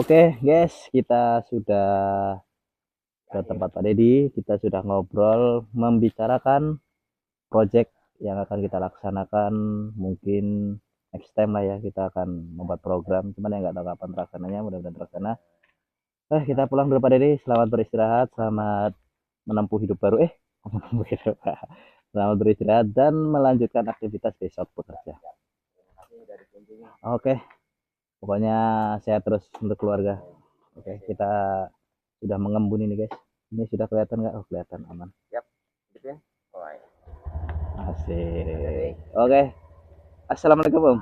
Oke guys, kita sudah ke tempat Pak Deddy. Kita sudah ngobrol, membicarakan project yang akan kita laksanakan. Mungkin next time lah ya, kita akan membuat program. Cuman ya nggak tahu kapan terlaksananya, mudah-mudahan terlaksana. Kita pulang dulu Pak Deddy. Selamat beristirahat, selamat menempuh hidup baru. Selamat beristirahat dan melanjutkan aktivitas besok bekerja. Oke, pokoknya sehat terus untuk keluarga. Oke, kita sudah mengembun ini guys. Ini sudah kelihatan nggak? Oh, kelihatan aman. Yap, gitu ya. Oh, iya. Asik. Oke. Assalamualaikum Om.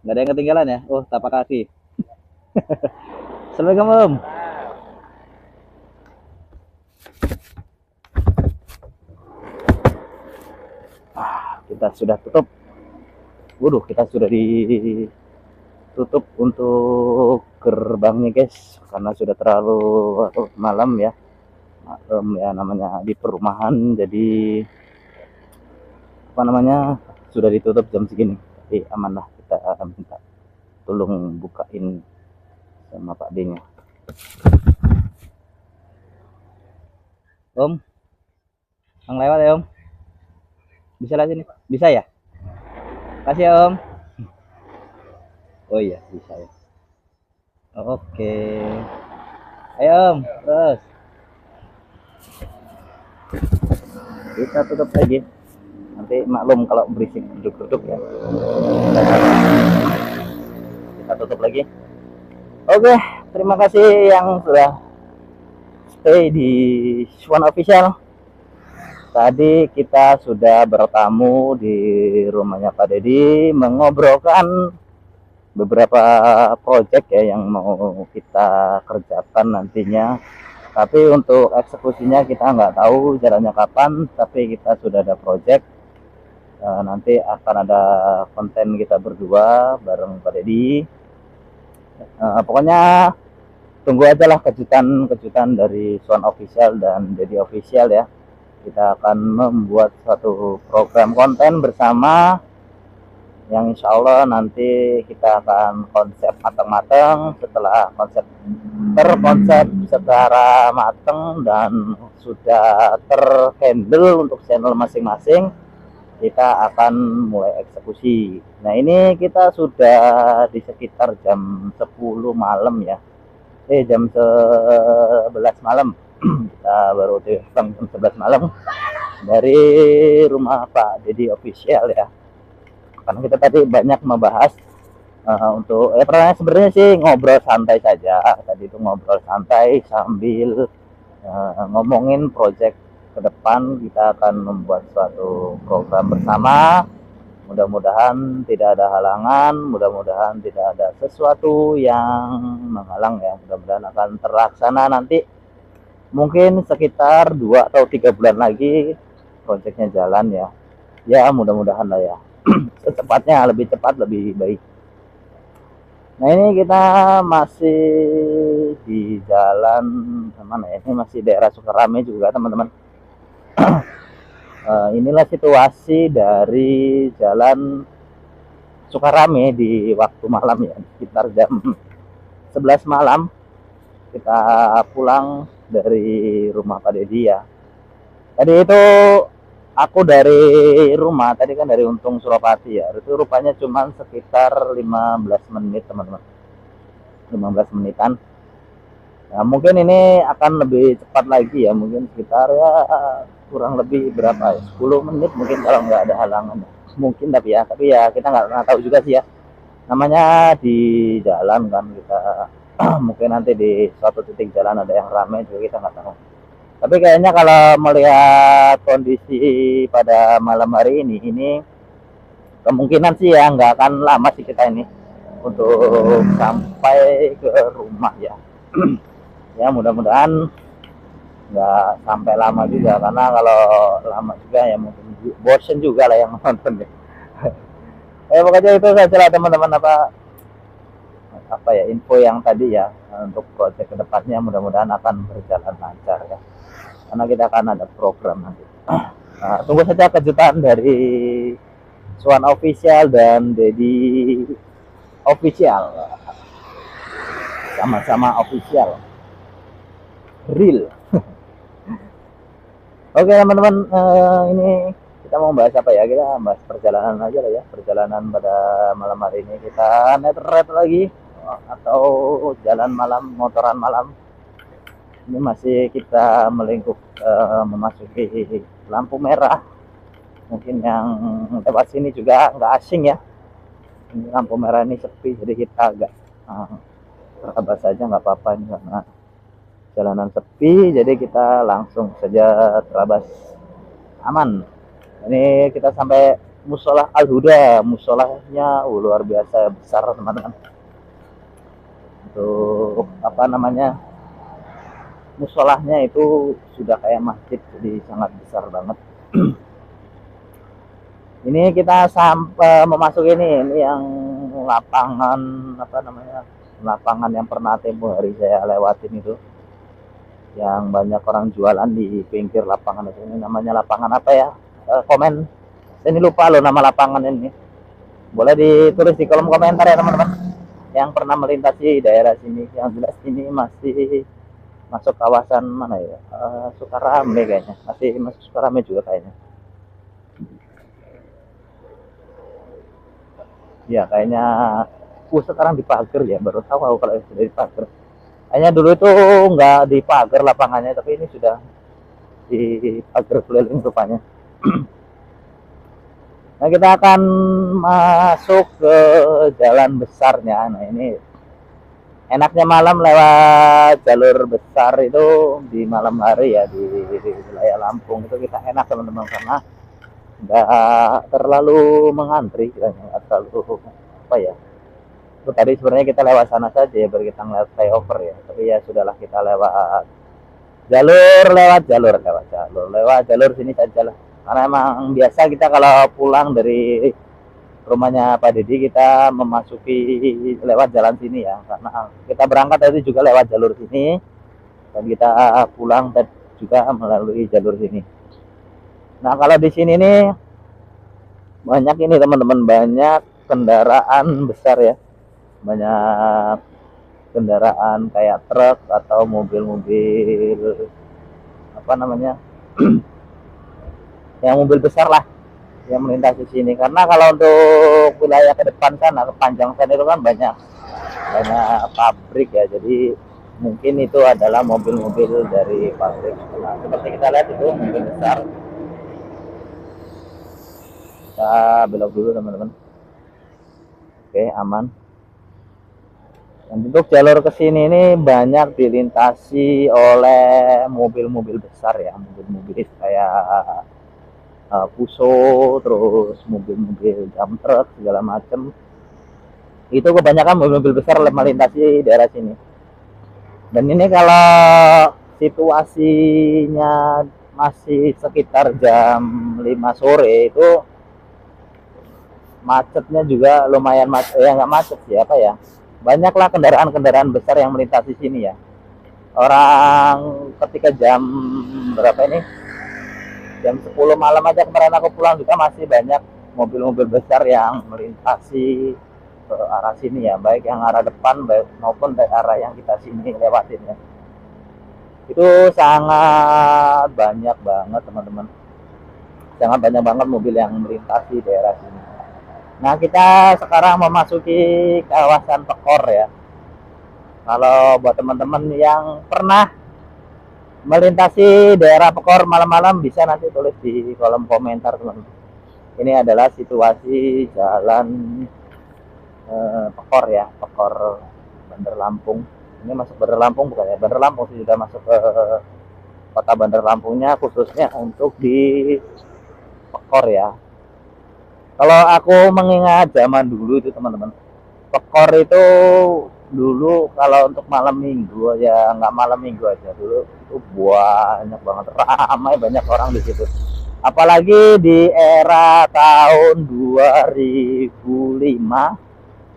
Nggak ada yang ketinggalan ya? Oh, tapak kaki. Assalamualaikum Om. Kita sudah tutup. Waduh, kita sudah ditutup untuk gerbangnya guys, karena sudah terlalu malam ya. Malam ya namanya di perumahan, jadi apa namanya sudah ditutup jam segini. Tapi aman lah, kita minta tolong bukain sama Pak D-nya. Om, yang lewat ya Om. Bisa lah sini, bisa ya? Kasih ya Om. Oh iya, bisa ya. Oke. Ayo Om, terus. Kita tutup lagi. Nanti maklum kalau berisik duduk-duduk ya. Kita tutup lagi. Oke, terima kasih yang sudah stay di Swan Official. Tadi kita sudah bertamu di rumahnya Pak Deddy, mengobrolkan beberapa proyek ya yang mau kita kerjakan nantinya. Tapi untuk eksekusinya kita nggak tahu jalannya kapan, tapi kita sudah ada proyek. Nanti akan ada konten kita berdua bareng Pak Deddy. Pokoknya tunggu aja lah kejutan-kejutan dari Swan Official dan Deddy Official ya. Kita akan membuat suatu program konten bersama yang insya Allah nanti kita akan konsep matang-matang. Setelah konsep terkonsep secara matang dan sudah terhandle untuk channel masing-masing, kita akan mulai eksekusi. Nah ini kita sudah di sekitar jam 10 malam ya, jam 11 malam. Kita baru jam 11 malam dari rumah Pak Deddy Official ya, karena kita tadi banyak membahas untuk pernah sebenarnya sih ngobrol santai saja. Tadi itu ngobrol santai sambil ngomongin project ke depan. Kita akan membuat suatu program bersama. Mudah-mudahan tidak ada halangan, mudah-mudahan tidak ada sesuatu yang menghalang ya. Mudah-mudahan akan terlaksana nanti. Mungkin sekitar 2 atau 3 bulan lagi proyeknya jalan ya. Ya mudah-mudahan lah ya. Secepatnya, lebih cepat lebih baik. Nah ini kita masih di jalan mana ya? Ini masih daerah Sukarame juga teman-teman. Inilah situasi dari jalan Sukarame di waktu malam ya, sekitar jam 11 malam kita pulang dari rumah Pak Deddy ya. Tadi itu aku dari rumah, tadi kan dari Untung Suropati ya, itu rupanya cuma sekitar 15 menit teman-teman, 15 menitan. Nah mungkin ini akan lebih cepat lagi ya, mungkin sekitar ya kurang lebih berapa ya, 10 menit mungkin kalau nggak ada halangan mungkin. Tapi ya kita nggak tahu juga sih ya, namanya di jalan kan kita. Mungkin nanti di suatu titik jalan ada yang ramai juga, kita nggak tahu. Tapi kayaknya kalau melihat kondisi pada malam hari ini kemungkinan sih ya nggak akan lama sih kita ini untuk sampai ke rumah ya. Ya mudah-mudahan nggak sampai lama juga, karena kalau lama juga ya mungkin bosen juga lah yang nonton ya. Pokoknya itu saja lah teman-teman, apa ya info yang tadi ya untuk proyek kedepannya. Mudah-mudahan akan berjalan lancar ya, karena kita akan ada program nanti. Nah, tunggu saja kejutan dari Swan Official dan Deddy Official. sama-sama official real. Oke teman-teman, ini kita mau bahas apa ya? Kita bahas perjalanan aja lah ya. Perjalanan pada malam hari ini, kita night ride lagi atau jalan malam, motoran malam. Ini masih kita melingkup memasuki lampu merah. Mungkin yang lewat sini juga nggak asing ya. Ini lampu merah ini sepi, jadi kita agak terabas saja, nggak apa-apa ini karena jalanan sepi, jadi kita langsung saja terabas aman. Ini kita sampai musola Al Huda. Musolanya luar biasa besar teman-teman. Untuk apa namanya, musolahnya itu sudah kayak masjid, jadi sangat besar banget. Ini kita sampai memasuki ini yang lapangan apa namanya, lapangan yang pernah tempo hari saya lewatin itu, yang banyak orang jualan di pinggir lapangan itu. Ini namanya lapangan apa ya? Komen, ini lupa loh nama lapangan ini. Boleh ditulis di kolom komentar ya teman-teman yang pernah melintasi daerah sini. Yang jelas ini masih masuk kawasan mana ya, Sukarame kayaknya, masih masuk Sukarame juga kayaknya ya, kayaknya sekarang dipagar ya, baru tahu aku kalau sudah dipagar. Kayaknya dulu itu nggak dipagar lapangannya, tapi ini sudah dipagar keliling rupanya. Nah kita akan masuk ke jalan besarnya. Nah ini enaknya malam lewat jalur besar itu di malam hari ya, di wilayah Lampung itu kita enak teman-teman, karena nggak terlalu mengantri, nggak terlalu apa ya. Itu tadi sebenarnya kita lewat sana saja ya, biar kita ngeliat flyover ya, tapi ya sudahlah, kita lewat jalur sini saja lah, karena emang biasa kita kalau pulang dari rumahnya Pak Dedi kita memasuki lewat jalan sini ya, karena kita berangkat tadi juga lewat jalur sini dan kita pulang juga melalui jalur sini. Nah kalau di sini nih banyak ini teman-teman, banyak kendaraan besar ya, banyak kendaraan kayak truk atau mobil-mobil apa namanya yang mobil besar lah yang melintasi sini. Karena kalau untuk wilayah ke depan sana, ke Panjang sana itu kan banyak pabrik ya, jadi mungkin itu adalah mobil-mobil dari pabrik. Nah, seperti kita lihat itu mobil besar. Kita belok dulu teman-teman. Oke, aman. Dan untuk jalur ke sini ini banyak dilintasi oleh mobil-mobil besar ya, mobil-mobil kayak Fuso, terus mobil-mobil dump truck segala macam. Itu kebanyakan mobil-mobil besar melintasi daerah sini. Dan ini kalau situasinya masih sekitar jam 5 sore itu macetnya juga lumayan macet ya, nggak macet sih apa ya, banyaklah kendaraan-kendaraan besar yang melintasi sini ya. Orang ketika jam berapa ini, jam 10 malam aja kemarin aku pulang juga masih banyak mobil-mobil besar yang melintasi ke arah sini ya, baik yang arah depan baik maupun dari arah yang kita sini lewatin ya. Itu sangat banyak banget teman-teman, sangat banyak banget mobil yang melintasi daerah sini. Nah kita sekarang memasuki kawasan Pekor ya. Kalau buat teman-teman yang pernah melintasi daerah Pekor malam-malam bisa nanti tulis di kolom komentar teman-teman. Ini adalah situasi jalan Pekor ya, Pekor Bandar Lampung. Ini masuk Bandar Lampung bukan ya? Bandar Lampung sih, sudah masuk ke kota Bandar Lampungnya, khususnya untuk di Pekor ya. Kalau aku mengingat zaman dulu itu teman-teman, Pekor itu dulu kalau untuk malam minggu ya, nggak malam minggu aja, dulu itu banyak banget, ramai banyak orang di situ. Apalagi di era tahun 2005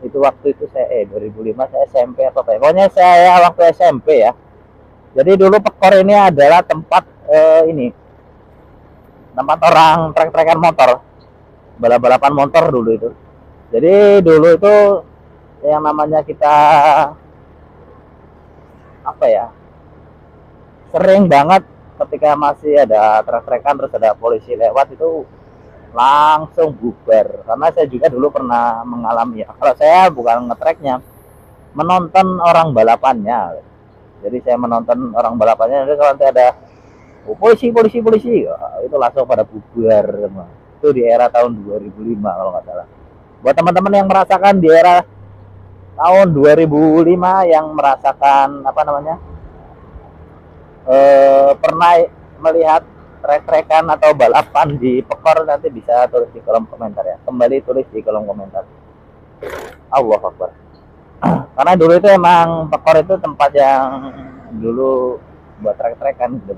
itu, waktu itu saya 2005 saya SMP apa ya, pokoknya saya waktu SMP ya. Jadi dulu Pekor ini adalah tempat ini tempat orang trek-trekan motor, balap-balapan motor dulu itu. Jadi dulu itu yang namanya kita apa ya, sering banget ketika masih ada trek-trekan terus ada polisi lewat itu langsung bubar. Karena saya juga dulu pernah mengalami ya. Kalau saya bukan ngetreknya, menonton orang balapannya. Jadi saya menonton orang balapannya, jadi kalau nanti ada polisi, itu langsung pada bubar semua. Itu di era tahun 2005 kalau nggak salah. Buat teman-teman yang merasakan di era tahun 2005 yang merasakan apa namanya, pernah melihat trek-trekan atau balapan di Pekor, nanti bisa tulis di kolom komentar ya. Kembali tulis di kolom komentar. Allah Akbar. Karena dulu itu emang Pekor itu tempat yang dulu buat trek-trekan gitu,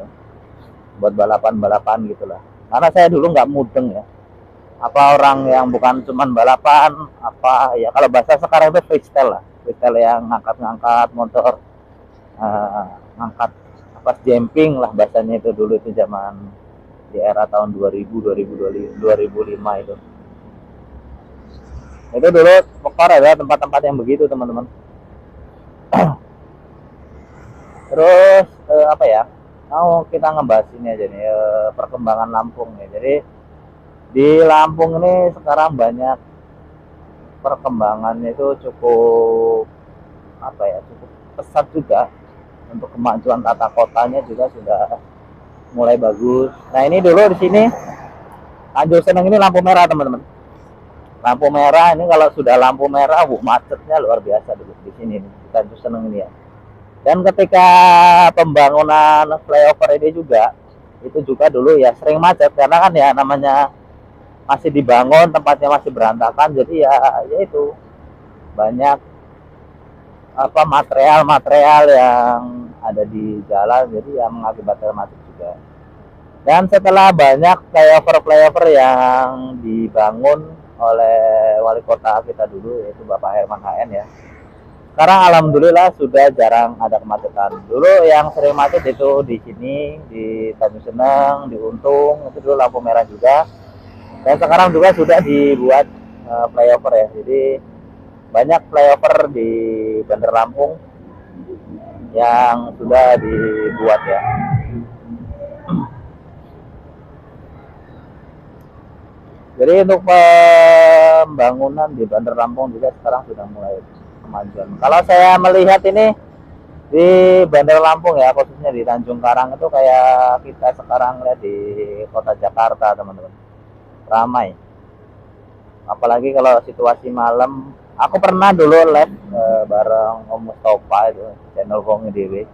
buat balapan-balapan gitulah. Karena saya dulu nggak mudeng ya, apa orang yang bukan cuman balapan, apa ya, kalau bahasa sekarang itu freestyle lah, freestyle yang ngangkat-ngangkat motor, ngangkat apa, jumping lah bahasanya itu dulu, itu zaman di era tahun 2000 2005 itu. Itu dulu Pekor adalah tempat-tempat yang begitu teman-teman. Terus apa ya, mau kita ngebahas ini aja nih, perkembangan Lampung nih. Jadi di Lampung ini sekarang banyak perkembangannya, itu cukup apa ya, cukup pesat juga. Untuk kemajuan tata kotanya juga sudah mulai bagus. Nah ini dulu di sini Tanjung Seneng ini lampu merah teman-teman. Lampu merah ini, kalau sudah lampu merah, macetnya luar biasa dulu di sini nih, di Tanjung Seneng ini ya. Dan ketika pembangunan flyover ini juga, itu juga dulu ya sering macet, karena kan ya namanya masih dibangun, tempatnya masih berantakan, jadi ya itu banyak apa, material-material yang ada di jalan, jadi ya mengakibatkan macet juga. Dan setelah banyak flyover yang dibangun oleh wali kota kita dulu, yaitu Bapak Herman HN ya, sekarang alhamdulillah sudah jarang ada kemacetan. Dulu yang sering macet itu di sini, di Tanjung Seneng, di Untung, itu dulu lampu merah juga. Dan sekarang juga sudah dibuat flyover ya. Jadi banyak flyover di Bandar Lampung yang sudah dibuat ya. Jadi untuk pembangunan di Bandar Lampung juga sekarang sudah mulai kemajuan. Kalau saya melihat ini di Bandar Lampung ya, khususnya di Tanjung Karang, itu kayak kita sekarang lihat di kota Jakarta teman-teman, ramai. Apalagi kalau situasi malam. Aku pernah dulu live bareng Om Mustafa itu, channel Kongi DW.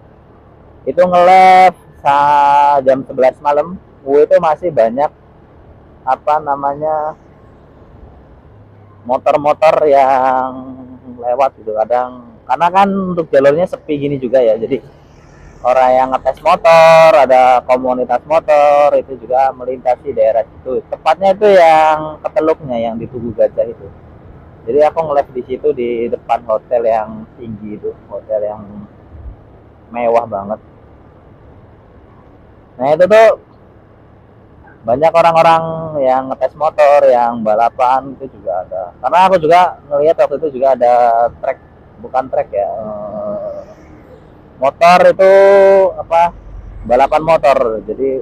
Itu nge-live jam 11 malam. Itu masih banyak apa namanya, motor-motor yang lewat gitu. Kadang karena kan untuk jalurnya sepi gini juga ya, jadi orang yang ngetes motor, ada komunitas motor itu juga melintasi daerah situ. Tepatnya itu yang Keteluknya, yang di Tugu Gajah itu. Jadi aku nge-live di situ di depan hotel yang tinggi itu, hotel yang mewah banget. Nah itu tuh banyak orang-orang yang ngetes motor, yang balapan itu juga ada. Karena aku juga ngelihat waktu itu juga ada trek, bukan trek ya, motor itu apa, balapan motor. Jadi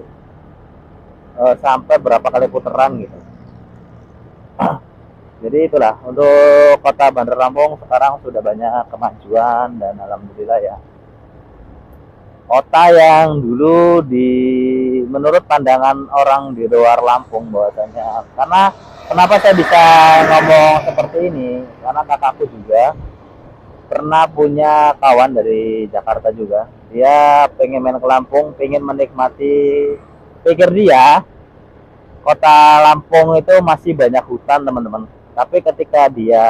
sampai berapa kali putaran gitu. Jadi itulah, untuk kota Bandar Lampung sekarang sudah banyak kemajuan, dan alhamdulillah ya, kota yang dulu menurut pandangan orang di luar Lampung bahwasanya, karena kenapa saya bisa ngomong seperti ini, karena kakakku juga pernah punya kawan dari Jakarta juga, dia pengen main ke Lampung, pengen menikmati, pikir dia kota Lampung itu masih banyak hutan teman-teman. Tapi ketika dia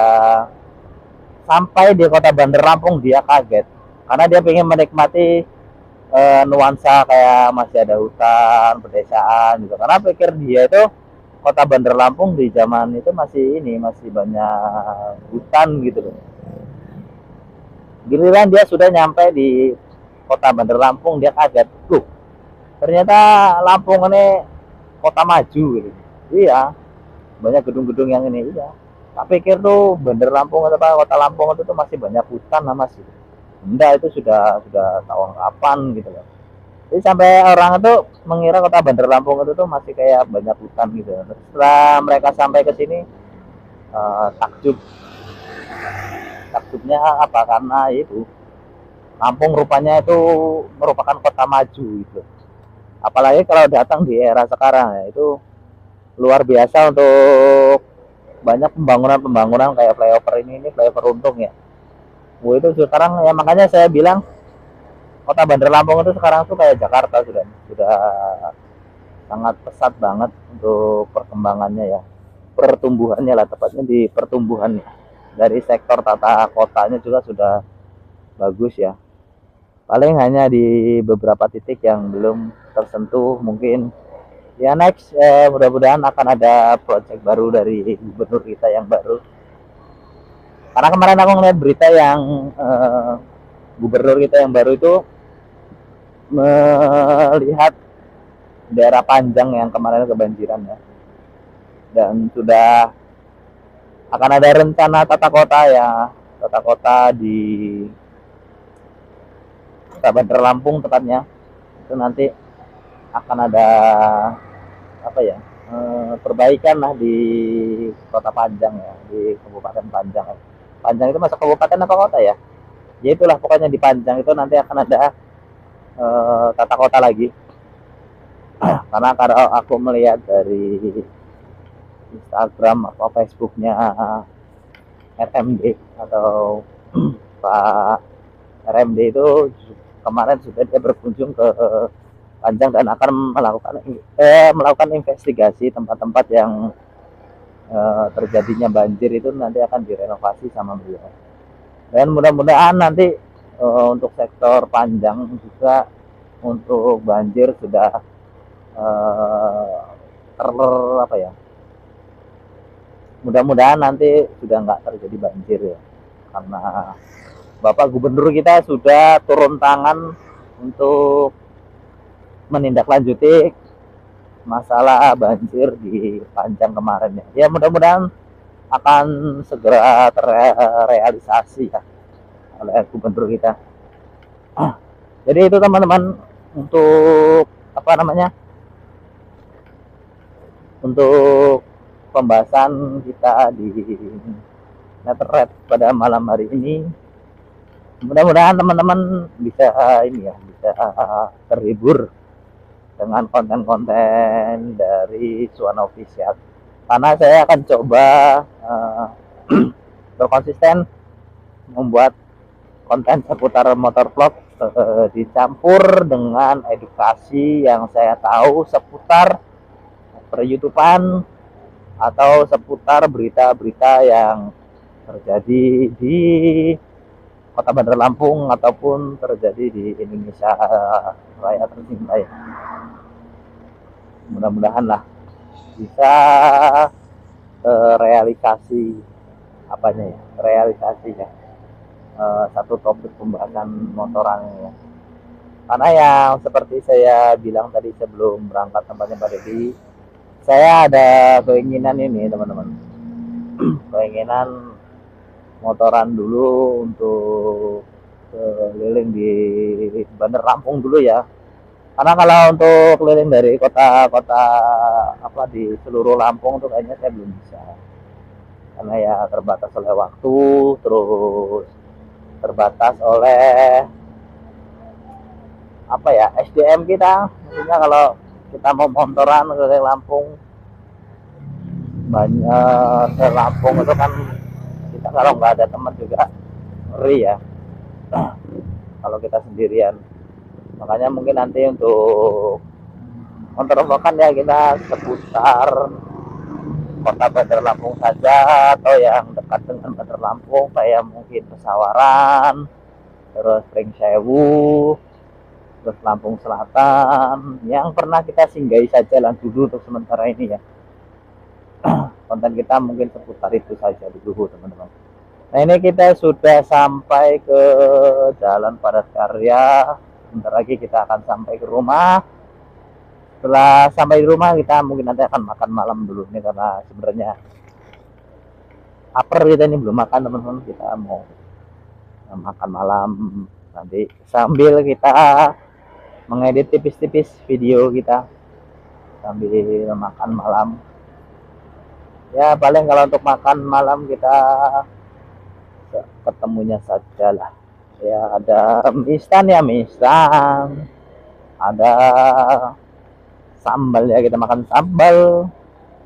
sampai di kota Bandar Lampung, dia kaget karena dia pengen menikmati nuansa kayak masih ada hutan, pedesaan gitu. Karena pikir dia itu kota Bandar Lampung di zaman itu masih banyak hutan gitu loh. Giliran dia sudah nyampe di kota Bandar Lampung, dia kaget, tuh ternyata Lampung ini kota maju gitu. Iya, banyak gedung-gedung yang ini. Iya, tak pikir tuh Bandar Lampung atau kota Lampung itu tuh masih banyak hutan lah masih. enggak, itu sudah tahun kapan gitu loh. Jadi sampai orang itu mengira kota Bandar Lampung itu tuh masih kayak banyak hutan gitu. Setelah mereka sampai ke sini, takjub. Takjubnya apa? Karena itu Lampung rupanya itu merupakan kota maju gitu. Apalagi kalau datang di era sekarang ya, itu luar biasa untuk banyak pembangunan kayak flyover ini flyover Untung ya. Itu sekarang ya, makanya saya bilang kota Bandar Lampung itu sekarang tuh kayak Jakarta, sudah sangat pesat banget untuk perkembangannya ya, pertumbuhannya lah, tepatnya di pertumbuhannya. Dari sektor tata kotanya juga sudah bagus ya. Paling hanya di beberapa titik yang belum tersentuh mungkin ya. Next, mudah-mudahan akan ada project baru dari gubernur kita yang baru. Karena kemarin aku ngeliat berita yang gubernur kita yang baru itu melihat daerah Panjang yang kemarin kebanjiran ya, dan sudah akan ada rencana tata kota ya, tata kota di Kota Bandar Lampung tepatnya. Itu nanti akan ada apa ya, perbaikan lah di Kota Panjang ya, di Kabupaten Panjang. Panjang itu masuk kabupaten atau kota ya? Ya itulah pokoknya di Panjang itu nanti akan ada tata kota lagi. Karena kalau aku melihat dari Instagram atau Facebooknya RMD atau Pak RMD itu kemarin sudah dia berkunjung ke Panjang dan akan melakukan investigasi tempat-tempat yang terjadinya banjir itu nanti akan direnovasi sama beliau. Dan mudah-mudahan nanti untuk sektor Panjang juga untuk banjir sudah apa ya, mudah-mudahan nanti sudah nggak terjadi banjir ya, karena Bapak Gubernur kita sudah turun tangan untuk menindaklanjuti masalah banjir di Panjang kemarin ya. Ya mudah-mudahan akan segera terrealisasi ya oleh Gubernur kita. Jadi itu teman-teman untuk apa namanya, untuk pembahasan kita di Netherred pada malam hari ini. Mudah-mudahan teman-teman bisa ini ya, bisa terhibur dengan konten-konten dari Suan Official. Karena saya akan coba berkonsisten membuat konten seputar motor vlog dicampur dengan edukasi yang saya tahu seputar per-YouTubean atau seputar berita-berita yang terjadi di Kota Bandar Lampung ataupun terjadi di Indonesia Raya tercinta ya. Mudah-mudahan lah bisa realisasi apanya ya, realisasi ya, satu topik pembahasan motoran ya. Karena yang seperti saya bilang tadi sebelum berangkat tempatnya Pak Dedi, saya ada keinginan ini teman-teman, keinginan motoran dulu untuk keliling di Bandar Lampung dulu ya. Karena kalau untuk keliling dari kota-kota apa di seluruh Lampung tuh kayaknya saya belum bisa. Karena ya terbatas oleh waktu, terus terbatas oleh apa ya, SDM kita. Maksudnya kalau kita mau motoran ke Lampung, banyak ke Lampung itu kan kita kalau nggak ada teman juga ngeri ya. Kalau kita sendirian, makanya mungkin nanti untuk motor-motoran ya kita seputar Kota Bandar Lampung saja, atau yang dekat dengan Bandar Lampung kayak mungkin Pesawaran, terus Pringsewu, terus Lampung Selatan yang pernah kita singgahi saja lah dulu untuk sementara ini ya. Konten kita mungkin seputar itu saja dulu teman-teman. Nah ini kita sudah sampai ke Jalan Padat Karya, bentar lagi kita akan sampai ke rumah. Setelah sampai di rumah kita mungkin nanti akan makan malam dulu nih, karena sebenarnya lapar kita ini belum makan teman-teman. Kita mau makan malam, nanti sambil kita mengedit tipis-tipis video kita sambil makan malam. Ya paling kalau untuk makan malam kita ketemunya saja lah ya, ada mie instan ya, mie instan, ada sambal ya, kita makan sambal,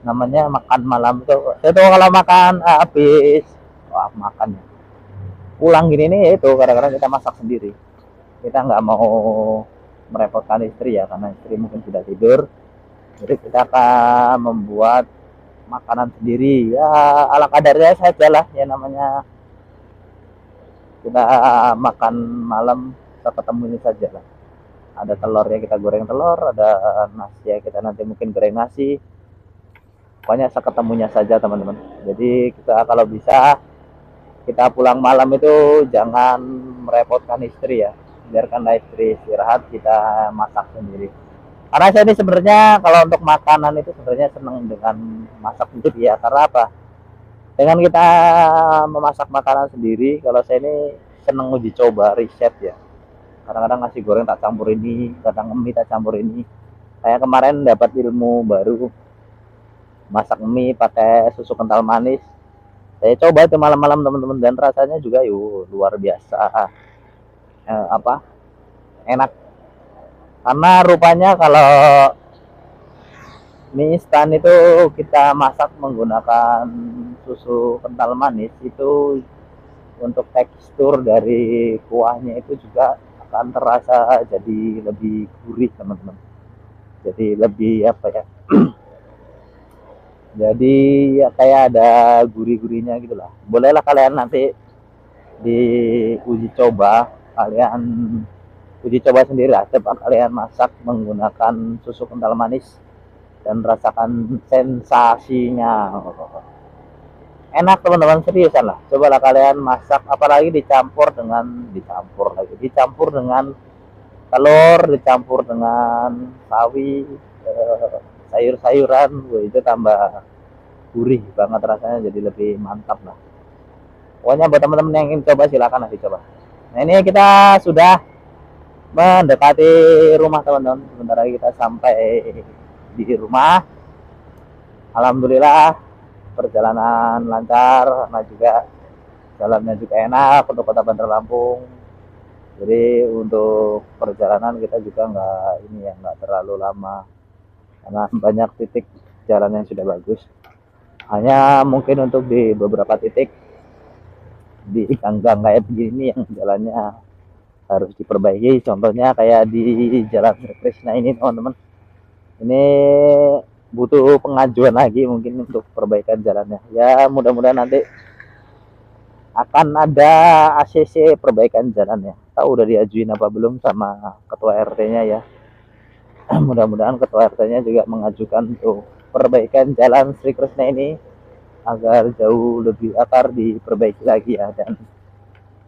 namanya makan malam tuh. Itu kalau makan habis, wah makan pulang gini nih, itu kadang-kadang kita masak sendiri, kita nggak mau merepotkan istri ya, karena istri mungkin sudah tidur, jadi kita akan membuat makanan sendiri ya, ala kadarnya saja lah ya, namanya kita makan malam ketemu ini saja lah. Ada telur ya, kita goreng telur, ada nasi ya, kita nanti mungkin goreng nasi, pokoknya seketemunya saja teman-teman. Jadi kita kalau bisa kita pulang malam itu jangan merepotkan istri ya, biarkanlah istri istirahat, kita masak sendiri. Karena saya ini sebenarnya kalau untuk makanan itu sebenarnya senang dengan masak sendiri ya, karena apa, dengan kita memasak makanan sendiri, kalau saya ini senang uji coba, riset ya. Kadang-kadang nasi goreng tak campur ini, kadang mie tak campur ini. Kayak kemarin dapat ilmu baru, masak mie pakai susu kental manis. Saya coba itu malam-malam teman-teman, dan rasanya juga luar biasa enak. Karena rupanya kalau mie instan itu kita masak menggunakan susu kental manis, itu untuk tekstur dari kuahnya itu juga akan terasa jadi lebih gurih teman-teman, jadi lebih apa ya, jadi ya kayak ada gurih-gurihnya gitulah. Bolehlah kalian nanti diuji coba, kalian uji coba sendiri lah, coba kalian masak menggunakan susu kental manis dan rasakan sensasinya. Enak teman-teman, seriusan lah, cobalah kalian masak, apalagi dicampur dengan telur, dicampur dengan sawi, sayur-sayuran, itu tambah gurih banget rasanya, jadi lebih mantap lah. Pokoknya buat teman-teman yang ingin coba silakan dicoba. Nah ini kita sudah mendekati rumah teman-teman, sebentar lagi kita sampai di rumah. Alhamdulillah perjalanan lancar, karena juga jalannya juga enak untuk kota Bandar Lampung. Jadi untuk perjalanan kita juga nggak terlalu lama, karena banyak titik jalan yang sudah bagus. Hanya mungkin untuk di beberapa titik di gang-gang kayak begini yang jalannya harus diperbaiki, contohnya kayak di Jalan Sri Krishna ini teman-teman, ini butuh pengajuan lagi mungkin untuk perbaikan jalannya ya. Mudah-mudahan nanti akan ada ACC perbaikan jalannya, tahu udah diajuin apa belum sama ketua RT-nya ya. Mudah-mudahan ketua RT-nya juga mengajukan untuk perbaikan Jalan Sri Krishna ini agar jauh lebih diperbaiki lagi ya, dan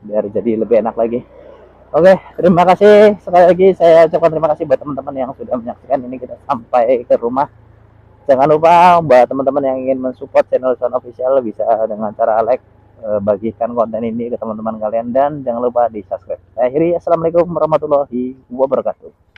biar jadi lebih enak lagi. Oke, terima kasih sekali lagi, saya ucapkan terima kasih buat teman-teman yang sudah menyaksikan ini, kita sampai ke rumah. Jangan lupa buat teman-teman yang ingin mensupport channel Son Official bisa dengan cara like, bagikan konten ini ke teman-teman kalian, dan jangan lupa di subscribe. Akhiri, assalamualaikum warahmatullahi wabarakatuh.